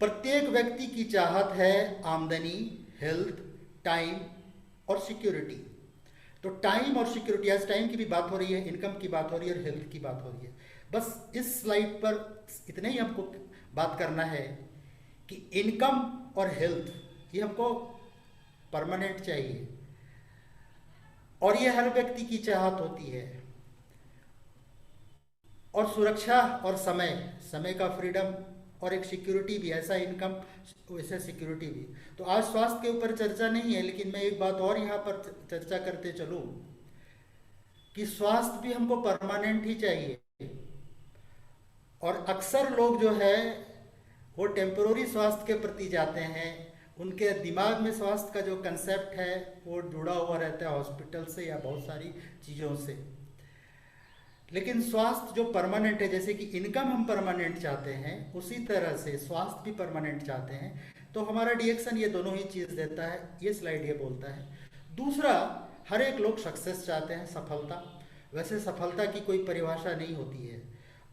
प्रत्येक व्यक्ति की चाहत है आमदनी, हेल्थ, टाइम और सिक्योरिटी। तो टाइम और सिक्योरिटी, आज टाइम की भी बात हो रही है, इनकम की बात हो रही है और हेल्थ की बात हो रही है। बस इस स्लाइड पर इतना ही हमको बात करना है कि इनकम और हेल्थ ये हमको परमानेंट चाहिए और ये हर व्यक्ति की चाहत होती है। और सुरक्षा और समय, समय का फ्रीडम और एक सिक्योरिटी भी, ऐसा इनकम वैसे सिक्योरिटी भी। तो आज स्वास्थ्य के ऊपर चर्चा नहीं है, लेकिन मैं एक बात और यहाँ पर चर्चा करते चलूँ कि स्वास्थ्य भी हमको परमानेंट ही चाहिए। और अक्सर लोग जो है वो टेम्पोररी स्वास्थ्य के प्रति जाते हैं, उनके दिमाग में स्वास्थ्य का जो कंसेप्ट है वो जुड़ा हुआ रहता है हॉस्पिटल से या बहुत सारी चीज़ों से। लेकिन स्वास्थ्य जो परमानेंट है, जैसे कि इनकम हम परमानेंट चाहते हैं, उसी तरह से स्वास्थ्य भी परमानेंट चाहते हैं। तो हमारा डीएक्शन ये दोनों ही चीज़ देता है, ये स्लाइड ये बोलता है। दूसरा, हर एक लोग सक्सेस चाहते हैं, सफलता। वैसे सफलता की कोई परिभाषा नहीं होती है।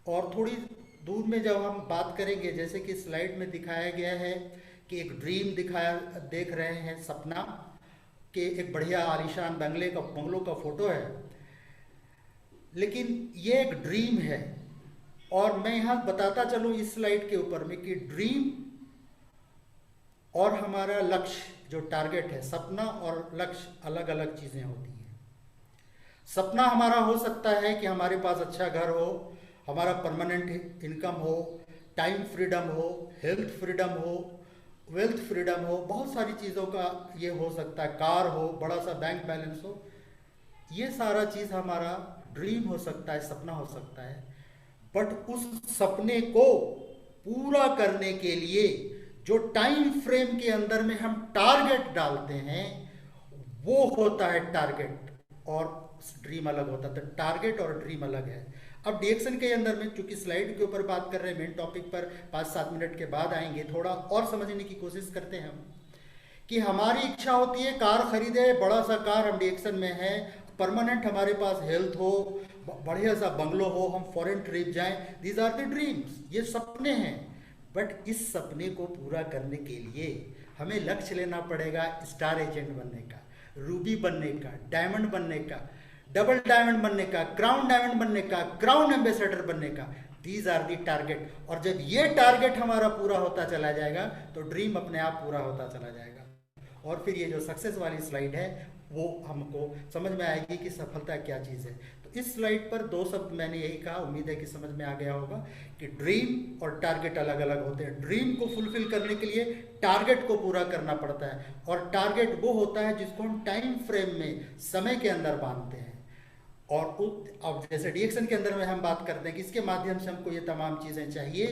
और थोड़ी दूर में जब हम बात करेंगे, जैसे कि स्लाइड में दिखाया गया है कि एक ड्रीम देख रहे हैं, सपना कि एक बढ़िया आलीशान बंगलों का फोटो है, लेकिन ये एक ड्रीम है। और मैं यहाँ बताता चलूँ इस स्लाइड के ऊपर में कि ड्रीम और हमारा लक्ष्य जो टारगेट है, सपना और लक्ष्य अलग अलग चीज़ें होती हैं। सपना हमारा हो सकता है कि हमारे पास अच्छा घर हो, हमारा परमानेंट इनकम हो, टाइम फ्रीडम हो, हेल्थ फ्रीडम हो, वेल्थ फ्रीडम हो, बहुत सारी चीज़ों का ये हो सकता है, कार हो, बड़ा सा बैंक बैलेंस हो। ये सारा चीज़ हमारा ड्रीम हो सकता है, सपना हो सकता है। बट उस सपने को पूरा करने के लिए जो टाइम फ्रेम के अंदर में हम टारगेट डालते हैं वो होता है टारगेट, और ड्रीम अलग होता है। तो टारगेट और ड्रीम अलग है। अब डीएक्शन के अंदर में, चूंकि स्लाइड के ऊपर बात कर रहे हैं, मेन टॉपिक पर 5-7 मिनट के बाद आएंगे, थोड़ा और समझने की कोशिश करते हैं हम कि हमारी इच्छा होती है कार खरीदे, बड़ा सा कार, हम डीएक्शन में है, परमानेंट हमारे पास हेल्थ हो, बढ़िया सा बंगलो हो, हम फॉरेन ट्रिप जाएं। दीज आर द ड्रीम्स, ये सपने हैं। बट इस सपने को पूरा करने के लिए हमें लक्ष्य लेना पड़ेगा स्टार एजेंट बनने का, रूबी बनने का, डायमंड बनने का, डबल डायमंड बनने का, क्राउन डायमंड बनने का, क्राउन एम्बेसडर बनने का। These are the target. और जब ये टारगेट हमारा पूरा होता चला जाएगा तो ड्रीम अपने आप पूरा होता चला जाएगा। और फिर ये जो सक्सेस वाली स्लाइड है वो हमको समझ में आएगी कि सफलता क्या चीज़ है। तो इस स्लाइड पर 2 शब्द मैंने यही कहा, उम्मीद है कि समझ में आ गया होगा कि ड्रीम और टारगेट अलग अलग होते हैं। ड्रीम को फुलफिल करने के लिए टारगेट को पूरा करना पड़ता है, और टारगेट वो होता है जिसको हम टाइम फ्रेम में, समय के अंदर बांधते हैं। और अब जैसे डीएक्शन के अंदर में हम बात करते हैं कि इसके माध्यम से हमको ये तमाम चीज़ें चाहिए,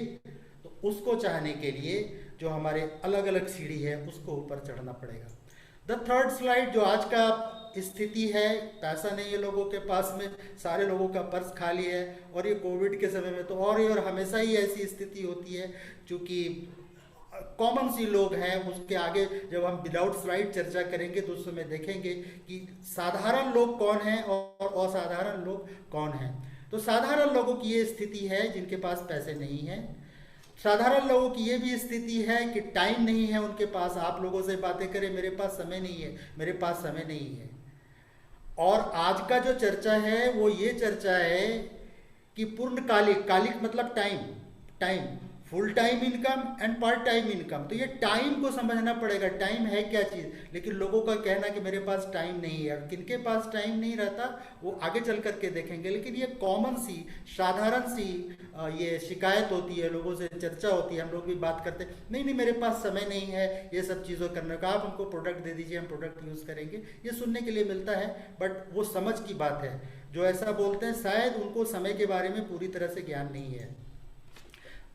तो उसको चाहने के लिए जो हमारे अलग अलग सीढ़ी है उसको ऊपर चढ़ना पड़ेगा। द थर्ड स्लाइड, जो आज का स्थिति है, पैसा नहीं है लोगों के पास में, सारे लोगों का पर्स खाली है। और ये कोविड के समय में तो और हमेशा ही ऐसी स्थिति होती है, क्योंकि कॉमन सी लोग हैं। उसके आगे जब हम विदाउट स्लाइड चर्चा करेंगे तो उस समय देखेंगे कि साधारण लोग कौन हैं और असाधारण लोग कौन हैं। तो साधारण लोगों की ये स्थिति है जिनके पास पैसे नहीं हैं। साधारण लोगों की ये भी स्थिति है कि टाइम नहीं है उनके पास। आप लोगों से बातें करें, मेरे पास समय नहीं है, मेरे पास समय नहीं है। और आज का जो चर्चा है वो ये चर्चा है कि पूर्णकालिक, कालिक मतलब time, time, full time income and part time income. तो ये टाइम को समझना पड़ेगा, टाइम है क्या चीज़। लेकिन लोगों का कहना कि मेरे पास टाइम नहीं है, किनके पास टाइम नहीं रहता वो आगे चल करके देखेंगे। लेकिन ये कॉमन सी, साधारण सी ये शिकायत होती है, लोगों से चर्चा होती है, हम लोग भी बात करते हैं, नहीं नहीं मेरे पास समय नहीं है ये सब चीज़ों करने का, आप हमको प्रोडक्ट दे दीजिए, हम प्रोडक्ट यूज़ करेंगे। ये सुनने के लिए मिलता है, बट वो समझ की बात है। जो ऐसा बोलते हैं शायद उनको समय के बारे में पूरी तरह से ज्ञान नहीं है।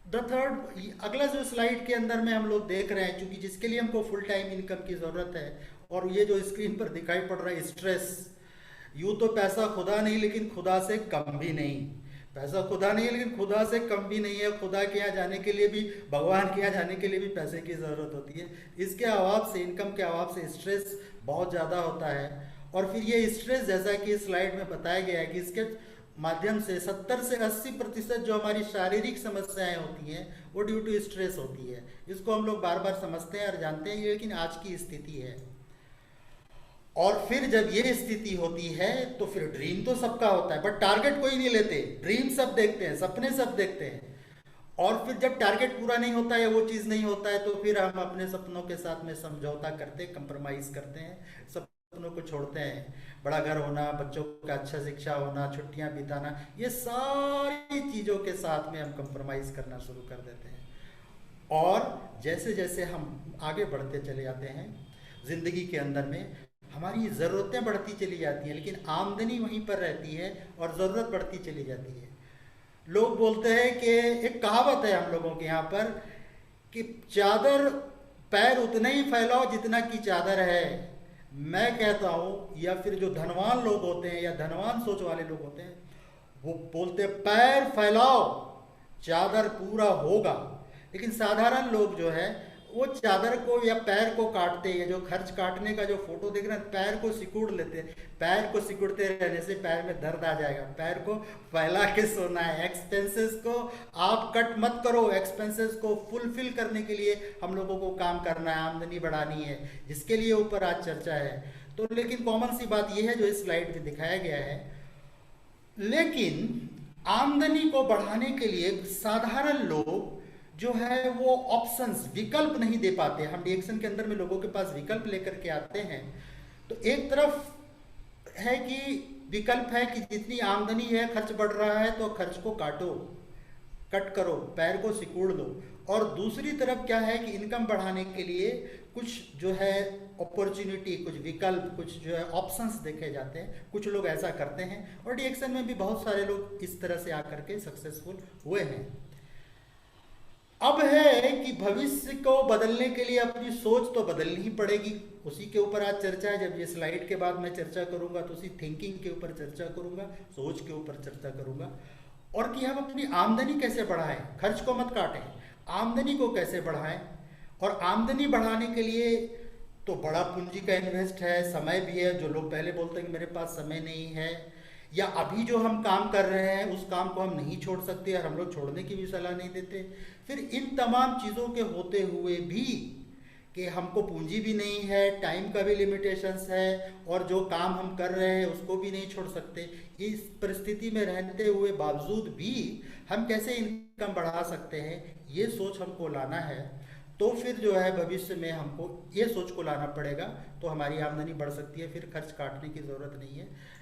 द थर्ड, अगला जो स्लाइड के अंदर में हम लोग देख रहे हैं, क्योंकि जिसके लिए हमको फुल टाइम इनकम की ज़रूरत है, और ये जो स्क्रीन पर दिखाई पड़ रहा है स्ट्रेस, यूँ तो पैसा खुदा नहीं लेकिन खुदा से कम भी नहीं। पैसा खुदा नहीं है लेकिन खुदा से कम भी नहीं है। खुदा के यहाँ जाने के लिए भी, भगवान के यहाँ जाने के लिए भी पैसे की ज़रूरत होती है। इसके अभाव से, इनकम के अभाव से स्ट्रेस बहुत ज़्यादा होता है। और फिर ये स्ट्रेस, जैसा कि इस स्लाइड में बताया गया है कि इसके माध्यम से 70 से 80% जो हमारी शारीरिक समस्याएं होती हैं वो ड्यू टू स्ट्रेस होती है। इसको हम लोग बार बार समझते हैं और जानते हैं, ये लेकिन आज की स्थिति है। और फिर जब ये स्थिति होती है तो फिर ड्रीम तो सबका होता है, बट टारगेट कोई नहीं लेते। ड्रीम सब देखते हैं, सपने सब देखते हैं, और फिर जब टारगेट पूरा नहीं होता है, वो चीज़ नहीं होता है, तो फिर हम अपने सपनों के साथ में समझौता करते, कंप्रोमाइज़ करते हैं, सपनों को छोड़ते हैं। बड़ा घर होना, बच्चों का अच्छा शिक्षा होना, छुट्टियां बिताना, ये सारी चीज़ों के साथ में हम कंप्रोमाइज़ करना शुरू कर देते हैं। और जैसे जैसे हम आगे बढ़ते चले जाते हैं ज़िंदगी के अंदर में, हमारी ज़रूरतें बढ़ती चली जाती हैं, लेकिन आमदनी वहीं पर रहती है और ज़रूरत बढ़ती चली जाती है। लोग बोलते हैं कि एक कहावत है हम लोगों के यहाँ पर कि चादर पैर उतना ही फैलाओ जितना की चादर है। मैं कहता हूँ, या फिर जो धनवान लोग होते हैं या धनवान सोच वाले लोग होते हैं, वो बोलते हैं पैर फैलाओ चादर पूरा होगा। लेकिन साधारण लोग जो है वो चादर को या पैर को काटते हैं। जो खर्च काटने का जो फोटो देख रहे हैं, पैर को सिकुड़ लेते हैं। पैर को सिकुड़ते रहने से पैर में दर्द आ जाएगा। पैर को फैला के सोना है। एक्सपेंसेस को आप कट मत करो, एक्सपेंसेस को फुलफिल करने के लिए हम लोगों को काम करना है, आमदनी बढ़ानी है, जिसके लिए ऊपर आज चर्चा है। तो लेकिन कॉमन सी बात यह है जो इस स्लाइड में दिखाया गया है। लेकिन आमदनी को बढ़ाने के लिए साधारण लोग जो है वो ऑप्शंस, विकल्प नहीं दे पाते। हम डीएक्शन के अंदर में लोगों के पास विकल्प लेकर के आते हैं, तो एक तरफ है कि विकल्प है कि जितनी आमदनी है, खर्च बढ़ रहा है तो खर्च को काटो, कट करो, पैर को सिकुड़ लो। और दूसरी तरफ क्या है कि इनकम बढ़ाने के लिए कुछ जो है अपॉर्चुनिटी, कुछ विकल्प, कुछ जो है ऑप्शंस देखे जाते हैं। कुछ लोग ऐसा करते हैं और डीएक्शन में भी बहुत सारे लोग इस तरह से आकर के सक्सेसफुल हुए हैं। अब है कि भविष्य को बदलने के लिए अपनी सोच तो बदलनी ही पड़ेगी। उसी के ऊपर आज चर्चा है। जब ये स्लाइड के बाद मैं चर्चा करूंगा तो उसी थिंकिंग के ऊपर चर्चा करूंगा, सोच के ऊपर चर्चा करूंगा, और कि हम अपनी आमदनी कैसे बढ़ाएं। खर्च को मत काटें, आमदनी को कैसे बढ़ाएं। और आमदनी बढ़ाने के लिए तो बड़ा पूंजी का इन्वेस्ट है, समय भी है। जो लोग पहले बोलते हैं कि मेरे पास समय नहीं है, या अभी जो हम काम कर रहे हैं उस काम को हम नहीं छोड़ सकते, और हम लोग छोड़ने की भी सलाह नहीं देते। फिर इन तमाम चीज़ों के होते हुए भी कि हमको पूंजी भी नहीं है, टाइम का भी लिमिटेशंस है, और जो काम हम कर रहे हैं उसको भी नहीं छोड़ सकते। इस परिस्थिति में रहते हुए बावजूद भी हम कैसे इनकम बढ़ा सकते हैं, ये सोच हमको लाना है। तो फिर जो है भविष्य में हमको ये सोच को लाना पड़ेगा, तो हमारी आमदनी बढ़ सकती है, फिर खर्च काटने की ज़रूरत नहीं है।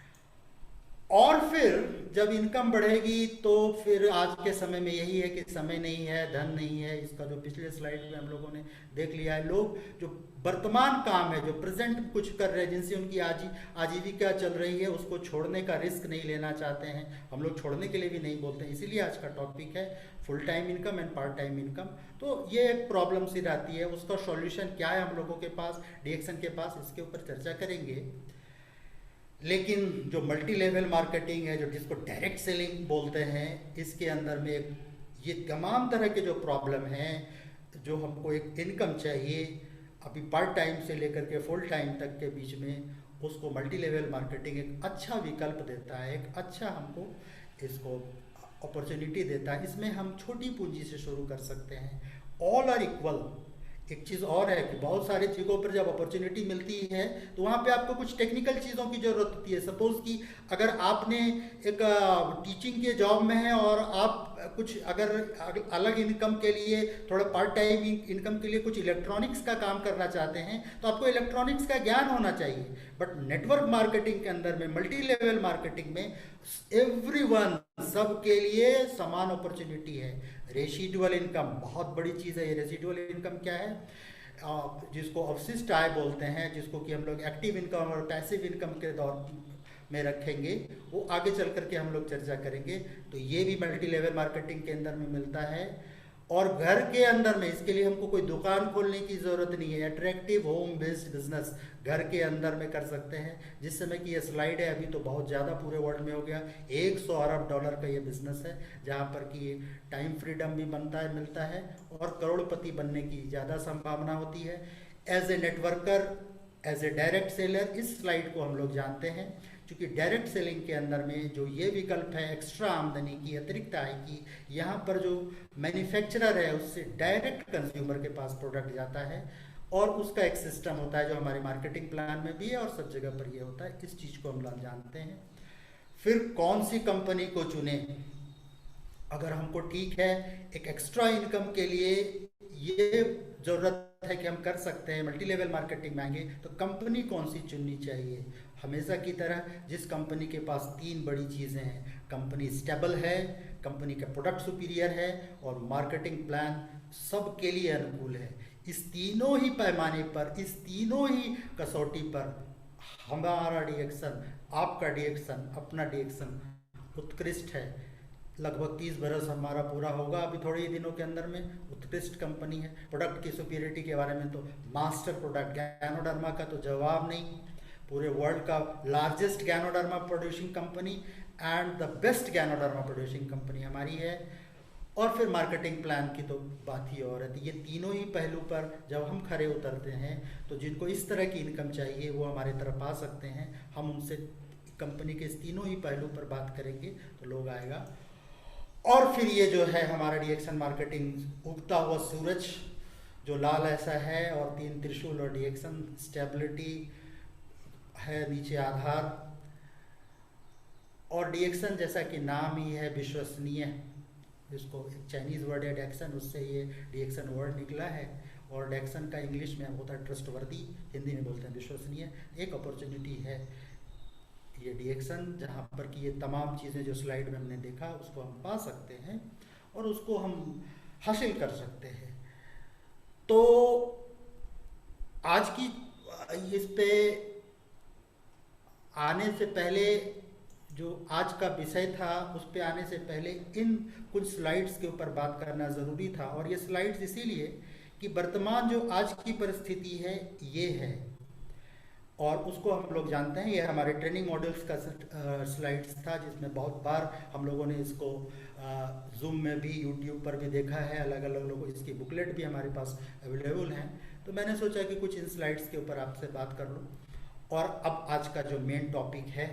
और फिर जब इनकम बढ़ेगी तो फिर आज के समय में यही है कि समय नहीं है, धन नहीं है। इसका जो पिछले स्लाइड में हम लोगों ने देख लिया है। लोग जो वर्तमान काम है, जो प्रेजेंट कुछ कर रहे हैं, जिनसे उनकी आजीविका चल रही है, उसको छोड़ने का रिस्क नहीं लेना चाहते हैं। हम लोग छोड़ने के लिए भी नहीं बोलते हैं। इसीलिए आज का टॉपिक है full time income and part time income. तो ये एक प्रॉब्लम सी रहती है, उसका सॉल्यूशन क्या है हम लोगों के पास, डीएक्शन के पास, इसके ऊपर चर्चा करेंगे। लेकिन जो मल्टी लेवल मार्केटिंग है, जो जिसको डायरेक्ट सेलिंग बोलते हैं, इसके अंदर में ये तमाम तरह के जो प्रॉब्लम हैं, जो हमको एक इनकम चाहिए अभी पार्ट टाइम से लेकर के फुल टाइम तक के बीच में, उसको मल्टी लेवल मार्केटिंग एक अच्छा विकल्प देता है, एक अच्छा हमको इसको अपॉर्चुनिटी देता है। इसमें हम छोटी पूंजी से शुरू कर सकते हैं। All are equal. एक चीज़ और है कि बहुत सारी चीज़ों पर जब अपॉर्चुनिटी मिलती है तो वहाँ पे आपको कुछ टेक्निकल चीज़ों की ज़रूरत होती है। सपोज़ कि अगर आपने एक टीचिंग के जॉब में है और आप कुछ अगर अलग इनकम के लिए, थोड़ा पार्ट टाइम इनकम के लिए कुछ इलेक्ट्रॉनिक्स का काम करना चाहते हैं, तो आपको इलेक्ट्रॉनिक्स का ज्ञान होना चाहिए। बट नेटवर्क मार्केटिंग के अंदर में, मल्टी लेवल मार्केटिंग में एवरीवन, सबके लिए समान अपॉर्चुनिटी है। रेसिडुअल इनकम बहुत बड़ी चीज़ है। ये रेसिडुअल इनकम क्या है, जिसको अवशिष्ट आय बोलते हैं, जिसको कि हम लोग एक्टिव इनकम और पैसिव इनकम के दौर में रखेंगे, वो आगे चल करके हम लोग चर्चा करेंगे। तो ये भी मल्टी लेवल मार्केटिंग के अंदर में मिलता है। और घर के अंदर में इसके लिए हमको कोई दुकान खोलने की ज़रूरत नहीं है। अट्रैक्टिव होम बेस्ड बिजनेस घर के अंदर में कर सकते हैं। जिस समय की ये स्लाइड है, अभी तो बहुत ज़्यादा पूरे वर्ल्ड में हो गया, 100 अरब डॉलर का ये बिजनेस है, जहाँ पर कि टाइम फ्रीडम भी बनता है, मिलता है, और करोड़पति बनने की ज़्यादा संभावना होती है। As a networker, as a direct seller, इस स्लाइड को हम लोग जानते हैं क्योंकि डायरेक्ट सेलिंग के अंदर में जो ये विकल्प है एक्स्ट्रा आमदनी की, अतिरिक्त आय की, यहाँ पर जो मैन्युफैक्चरर है उससे डायरेक्ट कंज्यूमर के पास प्रोडक्ट जाता है और उसका एक सिस्टम होता है जो हमारे मार्केटिंग प्लान में भी है और सब जगह पर ये होता है। इस चीज़ को हम लोग जानते हैं। फिर कौन सी कंपनी को चुने, अगर हमको ठीक है एक एक्स्ट्रा इनकम के लिए ये ज़रूरत है कि हम कर सकते हैं मल्टी लेवल मार्केटिंग में आएंगे, तो कंपनी कौन सी चुननी चाहिए। हमेशा की तरह जिस कंपनी के पास तीन बड़ी चीज़ें हैं, कंपनी स्टेबल है, कंपनी का प्रोडक्ट सुपीरियर है और मार्केटिंग प्लान सबके लिए अनुकूल है। इस तीनों ही पैमाने पर, इस तीनों ही कसौटी पर हमारा डिएक्शन, आपका डिएक्शन, अपना डिएक्शन उत्कृष्ट है। लगभग 30 बरस हमारा पूरा होगा अभी थोड़े ही दिनों के अंदर में। उत्कृष्ट कंपनी है। प्रोडक्ट की सुपीरियरिटी के बारे में तो मास्टर प्रोडक्ट गैनोडर्मा का तो जवाब नहीं। पूरे वर्ल्ड का largest ganoderma producing company and the best ganoderma producing company हमारी है। और फिर मार्केटिंग प्लान की तो बात ही और है। तो ये तीनों ही पहलू पर जब हम खरे उतरते हैं तो जिनको इस तरह की इनकम चाहिए वो हमारे तरफ आ सकते हैं। हम उनसे कंपनी के इस तीनों ही पहलू पर बात करेंगे तो लोग आएगा। और फिर ये जो है हमारा डिएक्शन मार्केटिंग, उगता हुआ सूरज जो लाल ऐसा है और 3 त्रिशूल और डिएक्शन स्टेबिलिटी है नीचे आधार। और डिएक्शन जैसा कि नाम ही है विश्वसनीय, जिसको एक चाइनीज़ वर्ड है डेक्सन, उससे ये डिएक्शन वर्ड निकला है। और डेक्सन का इंग्लिश में होता है ट्रस्टवर्दी, हिंदी में बोलते हैं विश्वसनीय। एक अपॉर्चुनिटी है ये डिएक्शन जहाँ पर कि ये तमाम चीज़ें जो स्लाइड में हमने देखा उसको हम पा सकते हैं और उसको हम हासिल कर सकते हैं। तो आज की इस पे आने से पहले, जो आज का विषय था उस पे आने से पहले इन कुछ स्लाइड्स के ऊपर बात करना ज़रूरी था। और ये स्लाइड्स इसीलिए कि वर्तमान जो आज की परिस्थिति है ये है और उसको हम लोग जानते हैं। ये हमारे ट्रेनिंग मॉड्यूल्स का स्लाइड्स था जिसमें बहुत बार हम लोगों ने इसको जूम में भी, यूट्यूब पर भी देखा है। अलग अलग लोगों, इसकी बुकलेट भी हमारे पास अवेलेबल हैं। तो मैंने सोचा कि कुछ इन स्लाइड्स के ऊपर आपसे बात कर लूँ। और अब आज का जो मेन टॉपिक है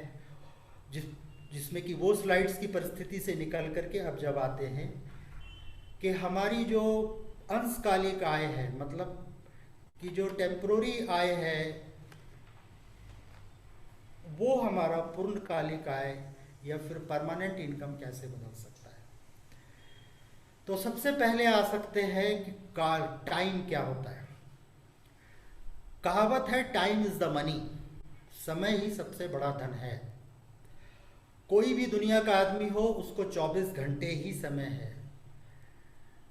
जिसमें कि वो स्लाइड्स की परिस्थिति से निकल करके अब जब आते हैं कि हमारी जो अंशकालिक आय है, मतलब कि जो टेम्पोररी आय है, वो हमारा पूर्णकालिक आय या फिर परमानेंट इनकम कैसे बदल सकता है। तो सबसे पहले आ सकते हैं कि टाइम क्या होता है। कहावत है टाइम इज द मनी, समय ही सबसे बड़ा धन है। कोई भी दुनिया का आदमी हो उसको 24 घंटे ही समय है,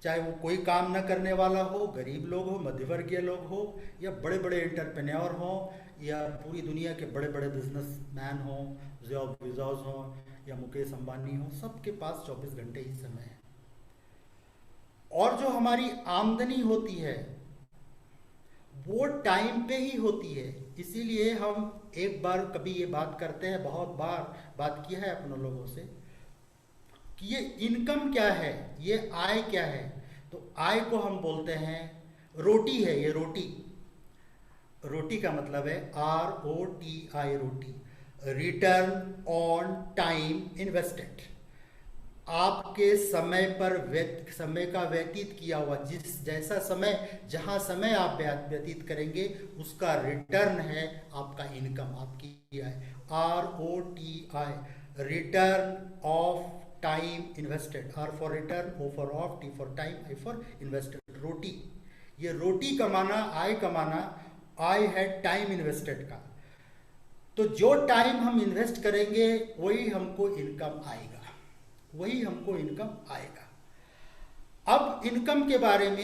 चाहे वो कोई काम न करने वाला हो, गरीब लोग हो, मध्यवर्गीय लोग हो, या बड़े बड़े एंटरप्रेन्योर हो, या पूरी दुनिया के बड़े बड़े बिजनेसमैन हो, जेफ बेजोस हो या मुकेश अंबानी हो, सबके पास 24 घंटे ही समय है। और जो हमारी आमदनी होती है वो टाइम पे ही होती है। इसीलिए हम एक बार कभी ये बात करते हैं, बहुत बार बात की है अपने लोगों से कि ये इनकम क्या है, ये आय क्या है। तो आय को हम बोलते हैं रोटी है। ये रोटी, रोटी का मतलब है ROTI, roti, return on time invested. आपके समय पर समय का व्यतीत किया हुआ, जैसा समय, जहाँ समय आप व्यतीत करेंगे उसका रिटर्न है आपका इनकम, आपकी आय। ROTI, return of time invested. R for return, O for of, T for time, I for invested. रोटी, ये रोटी कमाना, आय कमाना, आय है टाइम इन्वेस्टेड का। तो जो टाइम हम इन्वेस्ट करेंगे वही हमको इनकम आएगा, वही हमको इनकम आएगा। अब इनकम के बारे में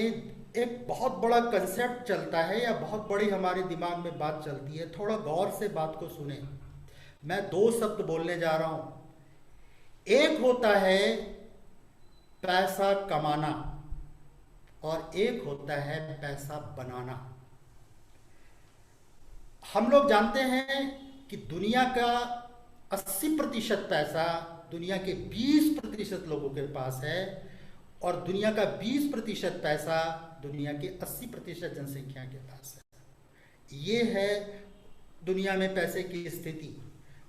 एक बहुत बड़ा कंसेप्ट चलता है या बहुत बड़ी हमारे दिमाग में बात चलती है। थोड़ा गौर से बात को सुने। मैं 2 शब्द बोलने जा रहा हूं। एक होता है पैसा कमाना और एक होता है पैसा बनाना। हम लोग जानते हैं कि दुनिया का 80% पैसा दुनिया के 20% लोगों के पास है और दुनिया का 20% पैसा दुनिया के 80% जनसंख्या के पास है। ये है दुनिया में पैसे की स्थिति।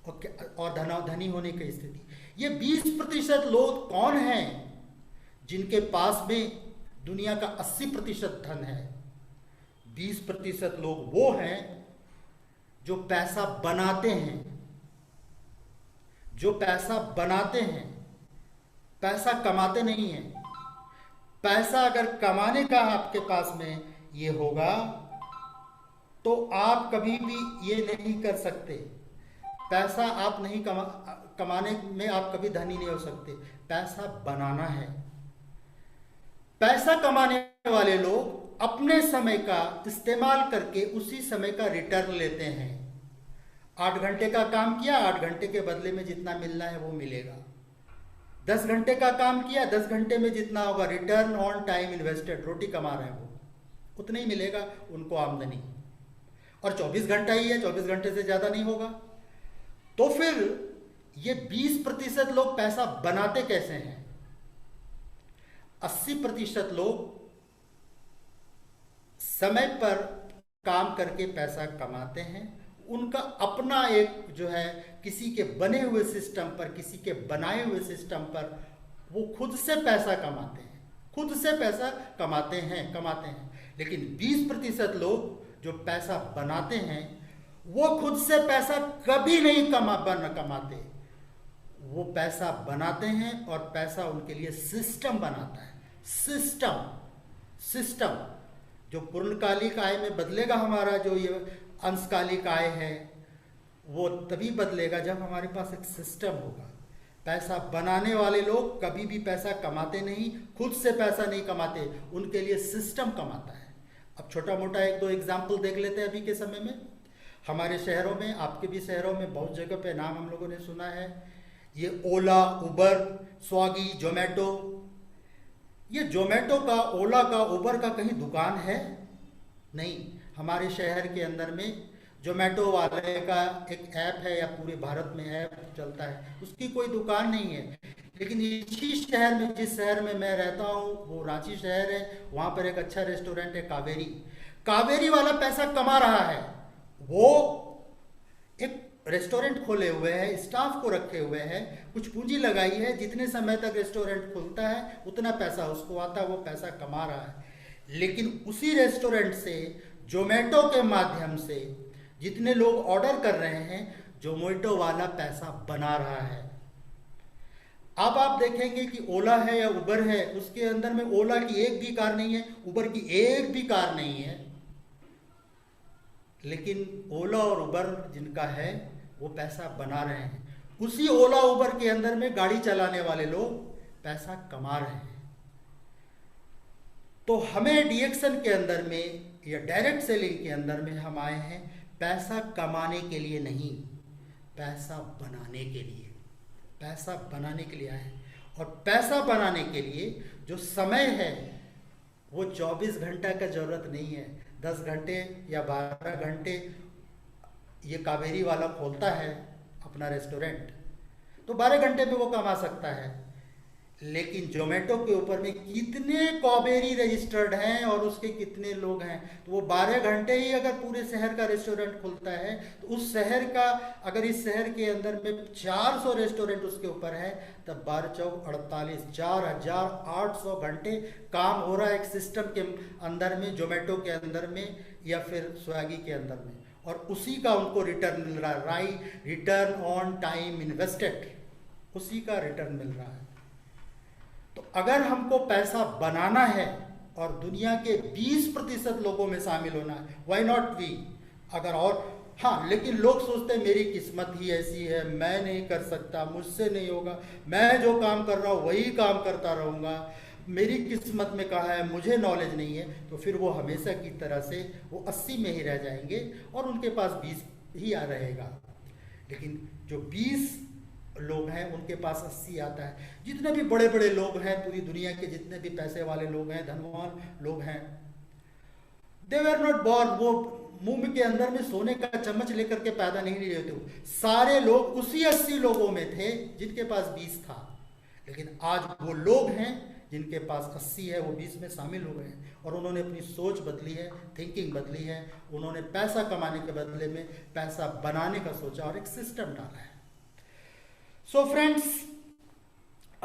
और धनी होने की स्थिति। ये 20% लोग कौन हैं जिनके पास में दुनिया का 80% धन है? 20% लोग वो हैं जो पैसा बनाते हैं, जो पैसा बनाते हैं, पैसा कमाते नहीं हैं। पैसा अगर कमाने का आपके पास में ये होगा तो आप कभी भी ये नहीं कर सकते। पैसा आप नहीं कमाने में आप कभी धनी नहीं हो सकते। पैसा बनाना है। पैसा कमाने वाले लोग अपने समय का इस्तेमाल करके उसी समय का रिटर्न लेते हैं। 8 घंटे का काम किया, 8 घंटे के बदले में जितना मिलना है वो मिलेगा। 10 घंटे का काम किया, 10 घंटे में जितना होगा रिटर्न ऑन टाइम इन्वेस्टेड, रोटी कमा रहे हैं वो, उतना ही मिलेगा उनको आमदनी। और 24 घंटा ही है, 24 घंटे से ज़्यादा नहीं होगा। तो फिर ये 20% लोग पैसा बनाते कैसे हैं? 80% लोग समय पर काम करके पैसा कमाते हैं। उनका अपना एक जो है किसी के बने हुए सिस्टम पर, किसी के बनाए हुए सिस्टम पर वो खुद से पैसा कमाते हैं, खुद से पैसा कमाते हैं। लेकिन 20% लोग जो पैसा बनाते हैं वो खुद से पैसा कभी नहीं कमाते। वो पैसा बनाते हैं और पैसा उनके लिए सिस्टम बनाता है। सिस्टम जो पूर्णकालिक आय में बदलेगा हमारा, जो ये अंशकालिक आय है, वो तभी बदलेगा जब हमारे पास एक सिस्टम होगा। पैसा बनाने वाले लोग कभी भी पैसा कमाते नहीं, खुद से पैसा नहीं कमाते, उनके लिए सिस्टम कमाता है। अब छोटा मोटा 1-2 एग्जाम्पल देख लेते हैं। अभी के समय में हमारे शहरों में, आपके भी शहरों में बहुत जगह पे नाम हम लोगों ने सुना है, ये ओला, उबर, स्विगी, जोमेटो। ये जोमेटो का, ओला का, उबर का कहीं दुकान है? नहीं। हमारे शहर के अंदर में जोमेटो वाले का एक ऐप है, या पूरे भारत में ऐप चलता है, उसकी कोई दुकान नहीं है। लेकिन इसी शहर में, जिस शहर में मैं रहता हूँ वो रांची शहर है, वहाँ पर एक अच्छा रेस्टोरेंट है कावेरी वाला पैसा कमा रहा है। वो एक रेस्टोरेंट खोले हुए है, स्टाफ को रखे हुए हैं, कुछ पूंजी लगाई है, जितने समय तक रेस्टोरेंट खुलता है उतना पैसा उसको आता है, वो पैसा कमा रहा है। लेकिन उसी रेस्टोरेंट से जोमेटो के माध्यम से जितने लोग ऑर्डर कर रहे हैं, जोमेटो वाला पैसा बना रहा है। अब आप देखेंगे कि ओला है या उबर है, उसके अंदर में ओला की एक भी कार नहीं है, उबर की एक भी कार नहीं है, लेकिन ओला और उबर जिनका है वो पैसा बना रहे हैं। उसी ओला उबर के अंदर में गाड़ी चलाने वाले लोग पैसा कमा रहे हैं। तो हमें डीएक्शन के अंदर में या डायरेक्ट सेलिंग के अंदर में हम आए हैं पैसा कमाने के लिए नहीं, पैसा बनाने के लिए। पैसा बनाने के लिए आए हैं। और पैसा बनाने के लिए जो समय है वो 24 घंटा का जरूरत नहीं है, 10 घंटे या 12 घंटे ये कावेरी वाला खोलता है अपना रेस्टोरेंट, तो 12 घंटे में वो कमा सकता है। लेकिन जोमेटो के ऊपर में कितने कावेरी रजिस्टर्ड हैं और उसके कितने लोग हैं, तो वो 12 घंटे ही अगर पूरे शहर का रेस्टोरेंट खुलता है तो उस शहर का, अगर इस शहर के अंदर में 400 रेस्टोरेंट उसके ऊपर है, तब 12 चौक 48, 4800 घंटे काम हो रहा है एक सिस्टम के अंदर में, जोमेटो के अंदर में या फिर स्विगी के अंदर में, और उसी का उनको रिटर्न मिल रहा है, रिटर्न ऑन टाइम इन्वेस्टेड, उसी का रिटर्न मिल रहा है। तो अगर हमको पैसा बनाना है और दुनिया के 20% लोगों में शामिल होना है, व्हाई नॉट वी? अगर और हाँ, लेकिन लोग सोचते हैं मेरी किस्मत ही ऐसी है, मैं नहीं कर सकता, मुझसे नहीं होगा, मैं जो काम कर रहा हूँ वही काम करता रहूँगा, मेरी किस्मत में कहा है, मुझे नॉलेज नहीं है, तो फिर वो हमेशा की तरह से वो 80 में ही रह जाएंगे और उनके पास 20 ही आ रहेगा। लेकिन जो 20 लोग हैं उनके पास 80 आता है। जितने भी बड़े बड़े लोग हैं पूरी दुनिया के, जितने भी पैसे वाले लोग हैं, धनवान लोग हैं, दे वर नॉट बॉर्न, वो मुंह के अंदर में सोने का चम्मच लेकर के पैदा नहीं लिए थे। सारे लोग उसी 80 लोगों में थे जिनके पास 20 था। लेकिन आज वो लोग हैं जिनके पास 80 है, वो 20 में शामिल हो गए हैं और उन्होंने अपनी सोच बदली है, थिंकिंग बदली है, उन्होंने पैसा कमाने के बदले में पैसा बनाने का सोचा और एक सिस्टम डाला है। सो फ्रेंड्स,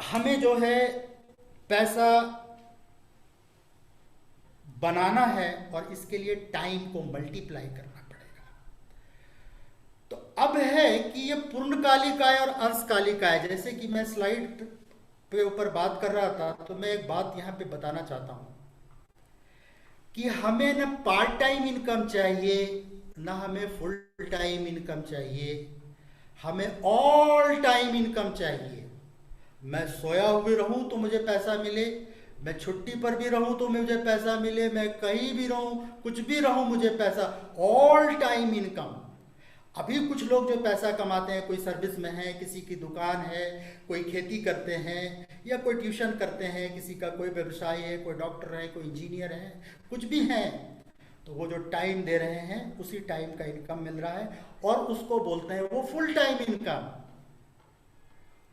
हमें जो है पैसा बनाना है और इसके लिए टाइम को मल्टीप्लाई करना पड़ेगा। तो अब है कि ये पूर्णकालिक आय और अंशकालिक आय, जैसे कि मैं स्लाइड पे ऊपर बात कर रहा था, तो मैं एक बात यहां पे बताना चाहता हूं कि हमें न पार्ट टाइम इनकम चाहिए, ना हमें फुल टाइम इनकम चाहिए, हमें ऑल टाइम इनकम चाहिए। मैं सोया हुए रहूं तो मुझे पैसा मिले, मैं छुट्टी पर भी रहूं तो मुझे पैसा मिले, मैं कहीं भी रहूं, कुछ भी रहूं, मुझे पैसा, ऑल टाइम इनकम। अभी कुछ लोग जो पैसा कमाते हैं, कोई सर्विस में है, किसी की दुकान है, कोई खेती करते हैं, या कोई ट्यूशन करते हैं, किसी का कोई व्यवसाय है, कोई डॉक्टर है, कोई इंजीनियर है, कुछ भी हैं, तो वो जो टाइम दे रहे हैं उसी टाइम का इनकम मिल रहा है और उसको बोलते हैं वो फुल टाइम इनकम।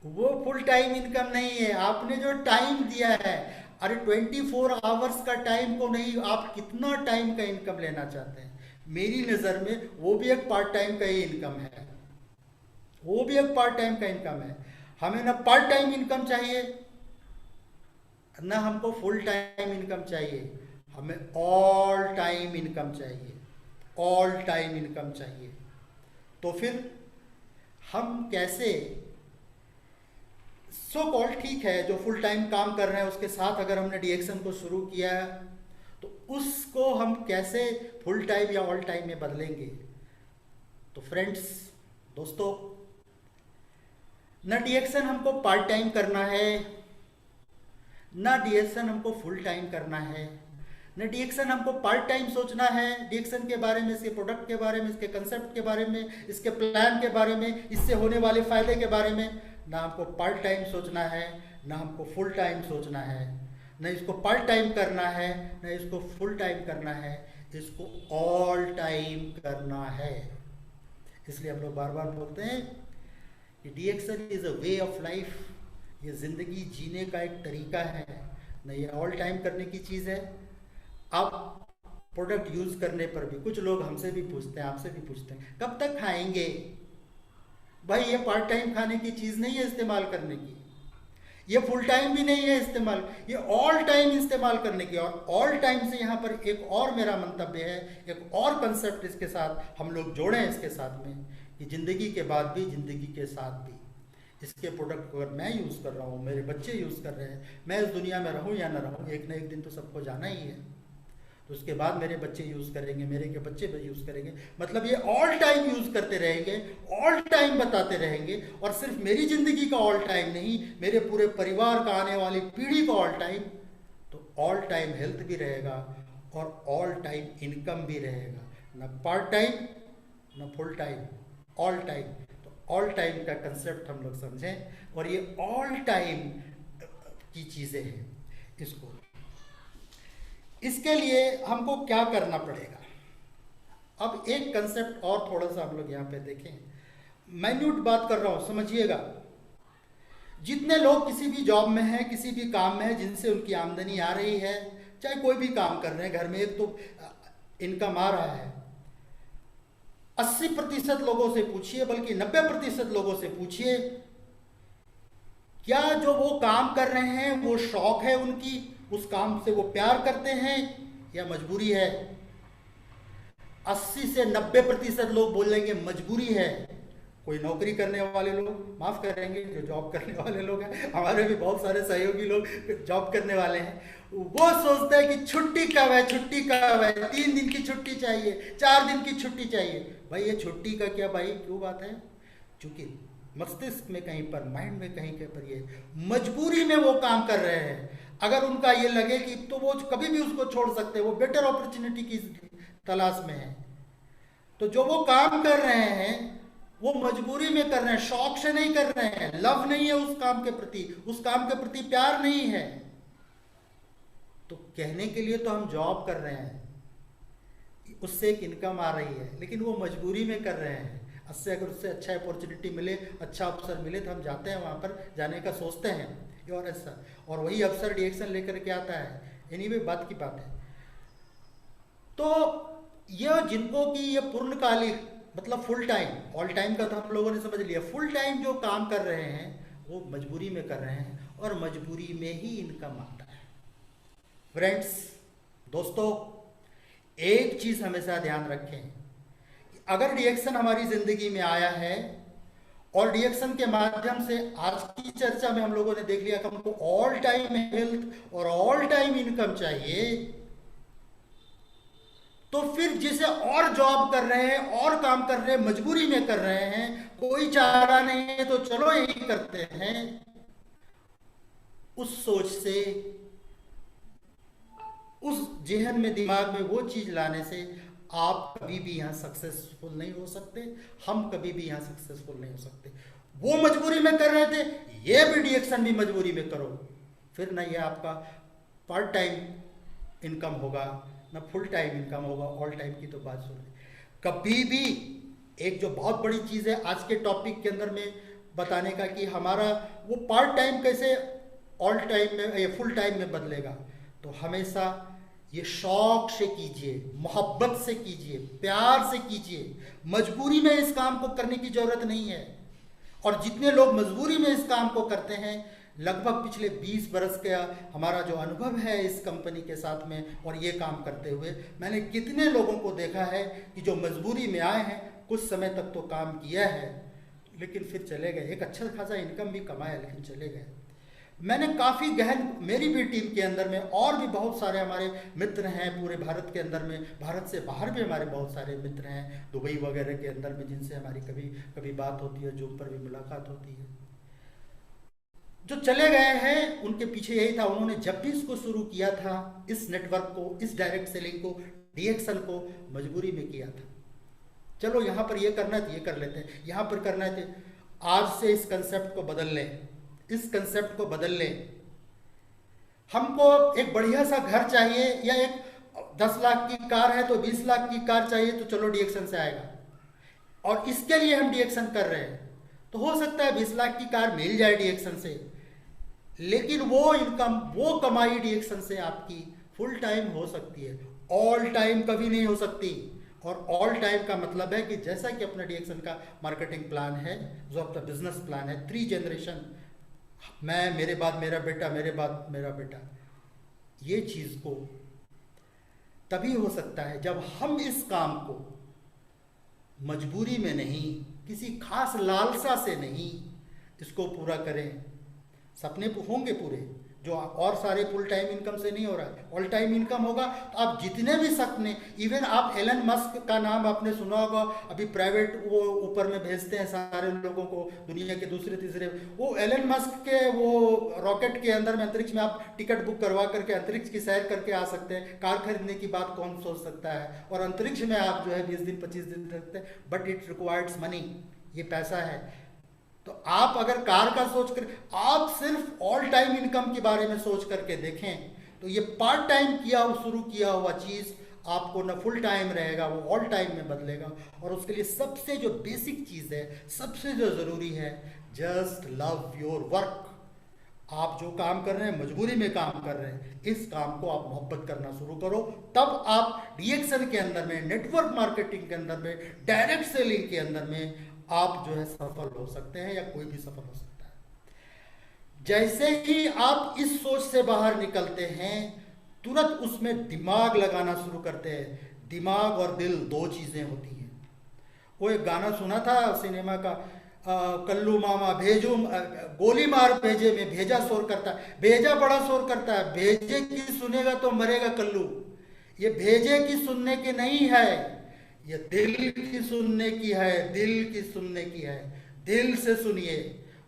वो फुल टाइम इनकम नहीं है। आपने जो टाइम दिया है, अरे 24 आवर्स का टाइम को नहीं, आप कितना टाइम का इनकम लेना चाहते हैं? मेरी नज़र में वो भी एक पार्ट टाइम का ही इनकम है, वो भी एक पार्ट टाइम का इनकम है। हमें ना पार्ट टाइम इनकम चाहिए, ना हमको फुल टाइम इनकम चाहिए, हमें ऑल टाइम इनकम चाहिए, ऑल टाइम इनकम चाहिए। तो फिर हम कैसे, सो कॉल्ड ठीक है, जो फुल टाइम काम कर रहे हैं उसके साथ अगर हमने डीएक्शन को शुरू किया तो उसको हम कैसे फुल टाइम या ऑल टाइम में बदलेंगे? तो फ्रेंड्स, दोस्तों, ना डीएक्शन हमको पार्ट टाइम करना है, ना डीएक्शन हमको फुल टाइम करना है, ना डीएक्शन हमको पार्ट टाइम सोचना है डीएक्शन के बारे में, इसके प्रोडक्ट के बारे में, इसके कंसेप्ट के बारे में, इसके प्लान के बारे में, इससे होने वाले फायदे के बारे में। ना हमको पार्ट टाइम सोचना है, ना हमको फुल टाइम सोचना है, ना इसको पार्ट टाइम करना है, ना इसको फुल टाइम करना है, इसको ऑल टाइम करना है। इसलिए हम लोग बार बार बोलते हैं कि डीएक्शन is a way of life, ये जिंदगी जीने का एक तरीका है, ना ये ऑल टाइम करने की चीज़ है। आप प्रोडक्ट यूज करने पर भी कुछ लोग हमसे भी पूछते हैं, आपसे भी पूछते हैं, कब तक खाएंगे? भाई, ये पार्ट टाइम खाने की चीज़ नहीं है इस्तेमाल करने की, ये फुल टाइम भी नहीं है इस्तेमाल, ये ऑल टाइम इस्तेमाल करने की। और ऑल टाइम से यहाँ पर एक और मेरा मंतव्य है, एक और कंसेप्ट इसके साथ हम लोग जोड़ें इसके साथ में, कि ज़िंदगी के बाद भी, ज़िंदगी के साथ भी इसके प्रोडक्ट को अगर मैं यूज़ कर रहा हूँ, मेरे बच्चे यूज़ कर रहे हैं, मैं इस दुनिया में रहूँ या ना रहूँ, एक ना एक दिन तो सबको जाना ही है, तो उसके बाद मेरे बच्चे यूज़ करेंगे, मेरे के बच्चे भी यूज़ करेंगे। मतलब ये ऑल टाइम यूज़ करते रहेंगे, ऑल टाइम बताते रहेंगे, और सिर्फ मेरी ज़िंदगी का ऑल टाइम नहीं, मेरे पूरे परिवार का, आने वाली पीढ़ी का ऑल टाइम। तो ऑल टाइम हेल्थ भी रहेगा और ऑल टाइम इनकम भी रहेगा, ना पार्ट टाइम ना फुल टाइम, ऑल टाइम। तो ऑल टाइम का कंसेप्ट हम लोग समझें, और ये ऑल टाइम की चीज़ें हैं। इसके लिए हमको क्या करना पड़ेगा? अब एक कंसेप्ट और थोड़ा सा हम लोग यहाँ पे देखें, माइन्यूट बात कर रहा हूँ, समझिएगा। जितने लोग किसी भी जॉब में हैं, किसी भी काम में हैं, जिनसे उनकी आमदनी आ रही है, चाहे कोई भी काम कर रहे हैं, घर में एक तो इनकम आ रहा है, 80% लोगों से पूछिए, बल्कि 90% लोगों से पूछिए, क्या जो वो काम कर रहे हैं वो शौक है उनकी, उस काम से वो प्यार करते हैं, या मजबूरी है? 80 से 90% लोग बोलेंगे मजबूरी है। कोई नौकरी करने वाले लोग माफ़ करेंगे, जो जॉब करने वाले लोग हैं, हमारे भी बहुत सारे सहयोगी लोग जॉब करने वाले हैं, वो सोचते हैं कि छुट्टी कब है, छुट्टी कब है, 3 दिन की छुट्टी चाहिए, 4 दिन की छुट्टी चाहिए। भाई, ये छुट्टी का क्या भाई क्यों बात है? चूंकि मस्तिष्क में कहीं पर, माइंड में कहीं के पर, ये मजबूरी में वो काम कर रहे हैं। अगर उनका ये लगे कि तो वो कभी भी उसको छोड़ सकते हैं, वो बेटर अपॉर्चुनिटी की तलाश में है। तो जो वो काम कर रहे हैं वो मजबूरी में कर रहे हैं, शौक से नहीं कर रहे हैं, लव नहीं है उस काम के प्रति, उस काम के प्रति प्यार नहीं है। तो कहने के लिए तो हम जॉब कर रहे हैं, उससे एक इनकम आ रही है, लेकिन वो मजबूरी में कर रहे हैं। उससे अगर उससे अच्छा अपॉर्चुनिटी मिले, अच्छा अवसर मिले, तो हम जाते हैं, वहाँ पर जाने का सोचते हैं, और ऐसा, और वही अवसर डीएक्शन लेकर के आता है। एनीवे, बात की बात है। तो यह जिनको कि ये पूर्णकालिक मतलब फुल टाइम, ऑल टाइम का तो हम लोगों ने समझ लिया। फुल टाइम जो काम कर रहे हैं वो मजबूरी में कर रहे हैं और मजबूरी में ही इनकम आता है। फ्रेंड्स, दोस्तों, एक चीज हमेशा ध्यान रखें, अगर डिएक्शन हमारी जिंदगी में आया है और डिएक्शन के माध्यम से आज की चर्चा में हम लोगों ने देख लिया कि हमको ऑल टाइम हेल्थ और ऑल टाइम इनकम चाहिए, तो फिर जिसे और जॉब कर रहे हैं और काम कर रहे हैं, मजबूरी में कर रहे हैं, कोई चारा नहीं है तो चलो यही करते हैं, उस सोच से, उस जहन में, दिमाग में वो चीज लाने से आप कभी भी यहां सक्सेसफुल नहीं हो सकते, हम कभी भी यहां सक्सेसफुल नहीं हो सकते। वो मजबूरी में कर रहे थे, ये भी डिएक्शन भी मजबूरी में करो, फिर ना ये आपका पार्ट टाइम इनकम होगा ना फुल टाइम इनकम होगा। ऑल टाइम की तो बात सुन, कभी भी एक जो बहुत बड़ी चीज है आज के टॉपिक के अंदर में बताने का कि हमारा वो पार्ट टाइम कैसे ऑल टाइम में या फुल टाइम में बदलेगा, तो हमेशा ये शौक से कीजिए, मोहब्बत से कीजिए, प्यार से कीजिए। मजबूरी में इस काम को करने की जरूरत नहीं है। और जितने लोग मजबूरी में इस काम को करते हैं, लगभग पिछले 20 बरस का हमारा जो अनुभव है इस कंपनी के साथ में और ये काम करते हुए, मैंने कितने लोगों को देखा है कि जो मजबूरी में आए हैं, कुछ समय तक तो काम किया है लेकिन फिर चले गए, एक अच्छा खासा इनकम भी कमाया लेकिन चले गए। मैंने काफ़ी गहन, मेरी भी टीम के अंदर में और भी बहुत सारे हमारे मित्र हैं पूरे भारत के अंदर में, भारत से बाहर भी हमारे बहुत सारे मित्र हैं दुबई वगैरह के अंदर में, जिनसे हमारी कभी कभी बात होती है, जूम पर भी मुलाकात होती है। जो चले गए हैं उनके पीछे यही था, उन्होंने जब भी इसको शुरू किया था, इस नेटवर्क को, इस डायरेक्ट सेलिंग को, डिएक्शन को, मजबूरी में किया था। चलो यहाँ पर ये करना है तो ये कर लेते हैं, यहाँ पर करना है तो आज से इस कंसेप्ट को बदल लें, इस कंसेप्ट को बदल लें। हमको एक बढ़िया सा घर चाहिए या एक 10 लाख की कार है तो 20 लाख की कार चाहिए, तो चलो डिएक्शन से आएगा, और इसके लिए हम डिएक्शन कर रहे हैं। तो हो सकता है 20 लाख की कार मिल जाए डिएक्शन से, लेकिन वो इनकम, वो कमाई डिएक्शन से आपकी फुल टाइम हो सकती है, ऑल टाइम कभी नहीं हो सकती। और ऑल टाइम का मतलब है कि जैसा कि अपना डिएक्शन का मार्केटिंग प्लान है, जो अपना बिजनेस प्लान है, 3 जनरेशन, मैं, मेरे बाद मेरा बेटा, मेरे बाद मेरा बेटा, ये चीज को तभी हो सकता है जब हम इस काम को मजबूरी में नहीं, किसी खास लालसा से नहीं इसको पूरा करें। सपने होंगे पूरे, जो और सारे फुल टाइम इनकम से नहीं हो रहा है, ऑल टाइम इनकम होगा तो आप जितने भी सपने, इवन आप एलन मस्क का नाम आपने सुना होगा, अभी प्राइवेट वो ऊपर में भेजते हैं सारे लोगों को, दुनिया के दूसरे तीसरे, वो एलन मस्क के वो रॉकेट के अंदर में, अंतरिक्ष में आप टिकट बुक करवा करके अंतरिक्ष की सैर करके आ सकते हैं। कार खरीदने की बात कौन सोच सकता है, और अंतरिक्ष में आप जो है 20 दिन 25 दिन रखते हैं, बट इट रिक्वायर्ड्स मनी, ये पैसा है। तो आप अगर कार का सोच कर, आप सिर्फ ऑल टाइम इनकम के बारे में सोच करके देखें, तो ये पार्ट टाइम शुरू किया हुआ चीज आपको न फुल टाइम रहेगा, वो ऑल टाइम में बदलेगा। और उसके लिए सबसे जो बेसिक चीज है, सबसे जो जरूरी है, जस्ट लव योर वर्क। आप जो काम कर रहे हैं, मजबूरी में काम कर रहे हैं, इस काम को आप मोहब्बत करना शुरू करो, तब आप डिएक्शन के अंदर में, नेटवर्क मार्केटिंग के अंदर में, डायरेक्ट सेलिंग के अंदर में आप जो है सफल हो सकते हैं, या कोई भी सफल हो सकता है। जैसे ही आप इस सोच से बाहर निकलते हैं, तुरंत उसमें दिमाग लगाना शुरू करते हैं। दिमाग और दिल 2 चीजें होती हैं। वो एक गाना सुना था सिनेमा का, कल्लू मामा भेजो, गोली मार भेजे में, भेजा शोर करता है, भेजा बड़ा शोर करता है, भेजे की सुनेगा तो मरेगा कल्लू। ये भेजे की सुनने की नहीं है, ये दिल की सुनने की है, दिल की सुनने की है। दिल से सुनिए,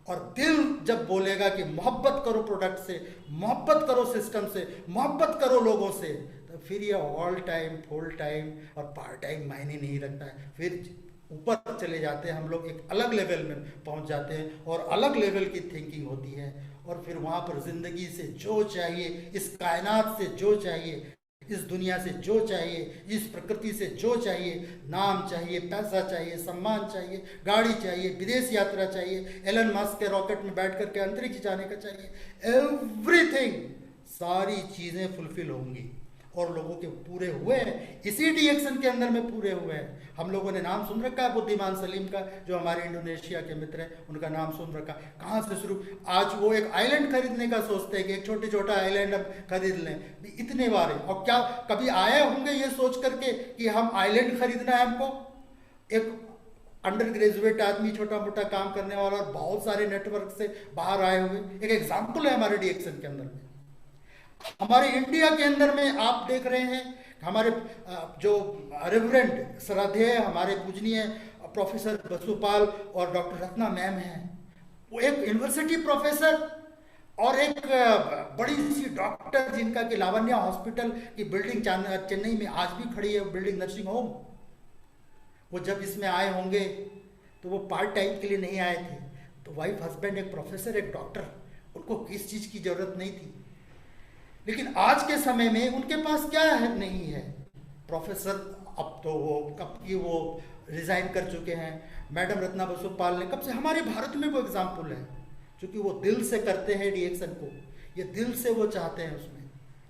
और दिल जब बोलेगा कि मोहब्बत करो प्रोडक्ट से, मोहब्बत करो सिस्टम से, मोहब्बत करो लोगों से, तो फिर ये ऑल टाइम, फुल टाइम और पार्ट टाइम मायने नहीं रखता है। फिर ऊपर चले जाते हैं हम लोग, एक अलग लेवल में पहुंच जाते हैं और अलग लेवल की थिंकिंग होती है। और फिर वहां पर जिंदगी से जो चाहिए, इस कायनात से जो चाहिए, इस दुनिया से जो चाहिए, इस प्रकृति से जो चाहिए, नाम चाहिए, पैसा चाहिए, सम्मान चाहिए, गाड़ी चाहिए, विदेश यात्रा चाहिए, एलन मस्क के रॉकेट में बैठ करके अंतरिक्ष जाने का चाहिए, एवरीथिंग, सारी चीजें फुलफिल होंगी। और लोगों के पूरे हुए हैं, इसी डीएक्शन के अंदर में पूरे हुए हैं। हम लोगों ने नाम सुन रखा है बुद्धिमान सलीम का, जो हमारे इंडोनेशिया के मित्र हैं, उनका नाम सुन रखा। कहाँ से शुरू, आज वो एक आइलैंड खरीदने का सोचते हैं कि एक छोटा आइलैंड हम खरीद लें, इतने बार है। और क्या कभी आए होंगे ये सोच करके कि हम आइलैंड खरीदना है हमको? एक अंडर ग्रेजुएट आदमी, छोटा मोटा काम करने वाला और बहुत सारे नेटवर्क से बाहर आए हुए, एक एग्जाम्पल है हमारे डीएक्शन के अंदर में। हमारे इंडिया के अंदर में आप देख रहे हैं हमारे जो रेवरेंड श्रद्धेय हमारे पूजनीय प्रोफेसर बसुपाल और डॉक्टर रत्ना मैम हैं, वो एक यूनिवर्सिटी प्रोफेसर और एक बड़ी सी डॉक्टर जिनका कि लावण्या हॉस्पिटल की बिल्डिंग चेन्नई में आज भी खड़ी है, बिल्डिंग नर्सिंग होम। वो जब इसमें आए होंगे तो वो पार्ट टाइम के लिए नहीं आए थे, तो वाइफ हस्बैंड एक प्रोफेसर एक डॉक्टर, उनको किस चीज़ की ज़रूरत नहीं थी। लेकिन आज के समय में उनके पास क्या है, नहीं है प्रोफेसर। अब तो वो कब की वो रिज़ाइन कर चुके हैं। मैडम रत्ना बसुपाल ने कब से, हमारे भारत में वो एग्जाम्पल है, क्योंकि वो दिल से करते हैं डीएक्शन को, ये दिल से वो चाहते हैं उसमें,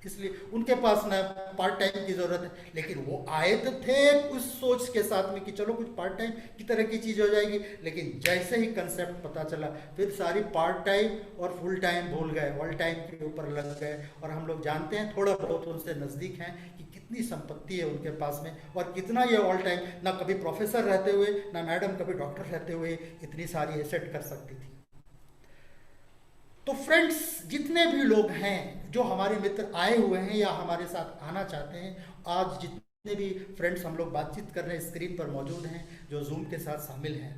इसलिए उनके पास ना पार्ट टाइम की ज़रूरत है। लेकिन वो आए तो थे उस सोच के साथ में कि चलो कुछ पार्ट टाइम की तरह की चीज़ हो जाएगी, लेकिन जैसे ही कंसेप्ट पता चला फिर सारी पार्ट टाइम और फुल टाइम भूल गए, ऑल टाइम के ऊपर लग गए। और हम लोग जानते हैं, थोड़ा बहुत उनसे नज़दीक हैं, कि कितनी संपत्ति है उनके पास में और कितना ये ऑल टाइम, ना कभी प्रोफेसर रहते हुए ना मैडम कभी डॉक्टर रहते हुए इतनी सारी एसेट कर सकती थी। तो फ्रेंड्स, जितने भी लोग हैं जो हमारे मित्र आए हुए हैं या हमारे साथ आना चाहते हैं, आज जितने भी फ्रेंड्स हम लोग बातचीत कर रहे हैं स्क्रीन पर मौजूद हैं, जो जूम के साथ शामिल हैं,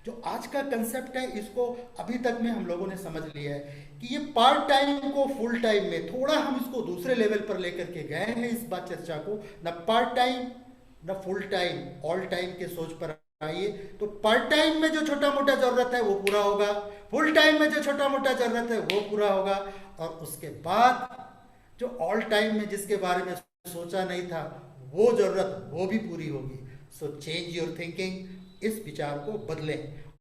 जो आज का कंसेप्ट है इसको अभी तक में हम लोगों ने समझ लिया है कि ये पार्ट टाइम को फुल टाइम में थोड़ा हम इसको दूसरे लेवल पर लेकर के गए हैं इस बात चर्चा को, न पार्ट टाइम न फुल टाइम, ऑल टाइम के सोच पर आइए। तो पार्ट टाइम में जो छोटा मोटा जरूरत है वो पूरा होगा, फुल टाइम में जो छोटा मोटा जरूरत है वो पूरा होगा, और उसके बाद जो ऑल टाइम में जिसके बारे में सोचा नहीं था वो जरूरत वो भी पूरी होगी। सो चेंज योर थिंकिंग, इस विचार को बदलें